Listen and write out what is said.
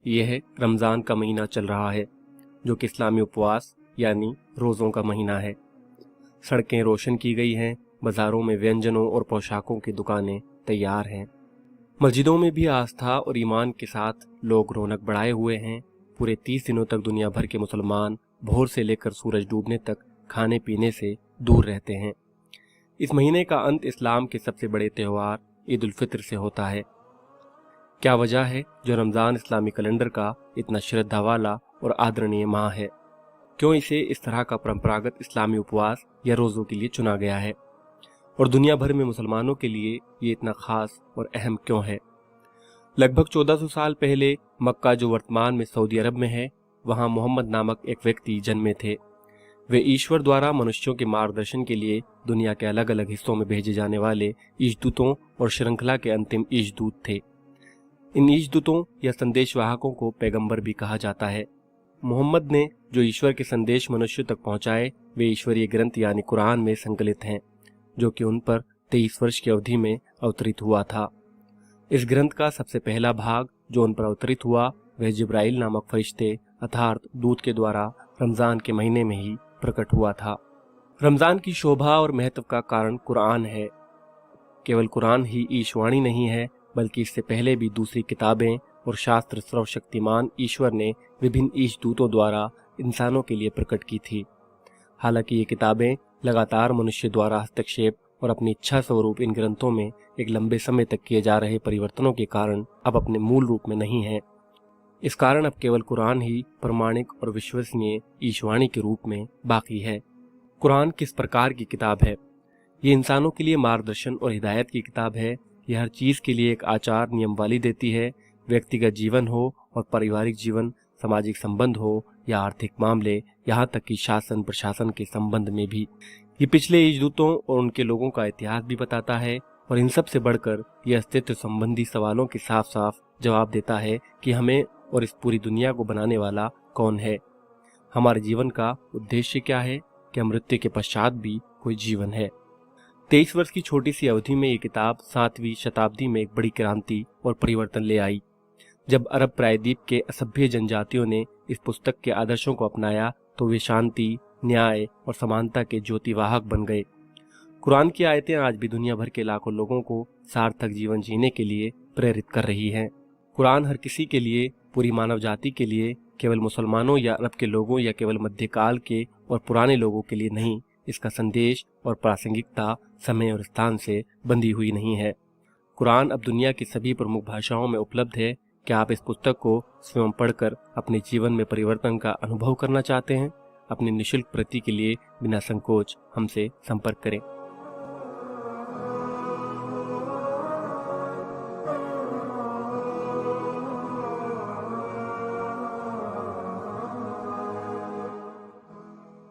यह रमज़ान का महीना चल रहा है, जो कि इस्लामी उपवास यानी रोज़ों का महीना है। सड़कें रोशन की गई हैं, बाज़ारों में व्यंजनों और पोशाकों की दुकानें तैयार हैं। मस्जिदों में भी आस्था और ईमान के साथ लोग रौनक बढ़ाए हुए हैं। पूरे 30 दिनों तक दुनिया भर के मुसलमान भोर से लेकर सूरज डूबने तक खाने पीने से दूर रहते हैं। इस महीने का अंत इस्लाम के सबसे बड़े त्यौहार ईद उल फित्र से होता है। क्या वजह है जो रमज़ान इस्लामी कैलेंडर का इतना श्रद्धा वाला और आदरणीय माह है? क्यों इसे इस तरह का परंपरागत इस्लामी उपवास या रोज़ों के लिए चुना गया है? और दुनिया भर में मुसलमानों के लिए ये इतना खास और अहम क्यों है? लगभग 1400 साल पहले मक्का, जो वर्तमान में सऊदी अरब में है, वहाँ मोहम्मद नामक एक व्यक्ति जन्मे थे। वे ईश्वर द्वारा मनुष्यों के मार्गदर्शन के लिए दुनिया के अलग अलग हिस्सों में भेजे जाने वाले ईशदूतों और श्रृंखला के अंतिम ईशदूत थे। इन ईशदूतों या संदेशवाहकों को पैगंबर भी कहा जाता है। मोहम्मद ने जो ईश्वर के संदेश मनुष्य तक पहुंचाए, वे ईश्वरीय ग्रंथ यानी कुरान में संकलित हैं, जो कि उन पर 23 वर्ष की अवधि में अवतरित हुआ था। इस ग्रंथ का सबसे पहला भाग जो उन पर अवतरित हुआ, वह जिब्राइल नामक फरिश्ते अर्थात दूत के द्वारा रमज़ान के महीने में ही प्रकट हुआ था। रमज़ान की शोभा और महत्व का कारण कुरान है। केवल कुरान ही ईशवाणी नहीं है, बल्कि इससे पहले भी दूसरी किताबें और शास्त्र सर्वशक्तिमान ईश्वर ने विभिन्न ईशदूतों द्वारा इंसानों के लिए प्रकट की थी। हालांकि ये किताबें लगातार मनुष्य द्वारा हस्तक्षेप और अपनी इच्छा स्वरूप इन ग्रंथों में एक लंबे समय तक किए जा रहे परिवर्तनों के कारण अब अपने मूल रूप में नहीं हैं। इस कारण अब केवल कुरान ही प्रमाणिक और विश्वसनीय ईशवाणी के रूप में बाकी है। कुरान किस प्रकार की किताब है? ये इंसानों के लिए मार्गदर्शन और हिदायत की किताब है। यह हर चीज़ के लिए एक आचार नियमावली देती है। व्यक्तिगत जीवन हो और पारिवारिक जीवन, सामाजिक संबंध हो या आर्थिक मामले, यहाँ तक कि शासन प्रशासन के संबंध में भी। ये पिछले ईशदूतों और उनके लोगों का इतिहास भी बताता है, और इन सब से बढ़कर यह अस्तित्व संबंधी सवालों के साफ साफ जवाब देता है कि हमें और इस पूरी दुनिया को बनाने वाला कौन है, हमारे जीवन का उद्देश्य क्या है, क्या मृत्यु के पश्चात भी कोई जीवन है। 23 वर्ष की छोटी सी अवधि में ये किताब 7वीं शताब्दी में एक बड़ी क्रांति और परिवर्तन ले आई। जब अरब प्रायद्वीप के असभ्य जनजातियों ने इस पुस्तक के आदर्शों को अपनाया, तो वे शांति, न्याय और समानता के ज्योतिवाहक बन गए। कुरान की आयतें आज भी दुनिया भर के लाखों लोगों को सार्थक जीवन जीने के लिए प्रेरित कर रही हैं। कुरान हर किसी के लिए, पूरी मानव जाति के लिए, केवल मुसलमानों या अरब के लोगों या केवल मध्यकाल के और पुराने लोगों के लिए नहीं, इसका संदेश और प्रासंगिकता समय और स्थान से बंधी हुई नहीं है। कुरान अब दुनिया की सभी प्रमुख भाषाओं में उपलब्ध है। क्या आप इस पुस्तक को स्वयं पढ़कर अपने जीवन में परिवर्तन का अनुभव करना चाहते हैं? अपनी निःशुल्क प्रति के लिए बिना संकोच हमसे संपर्क करें।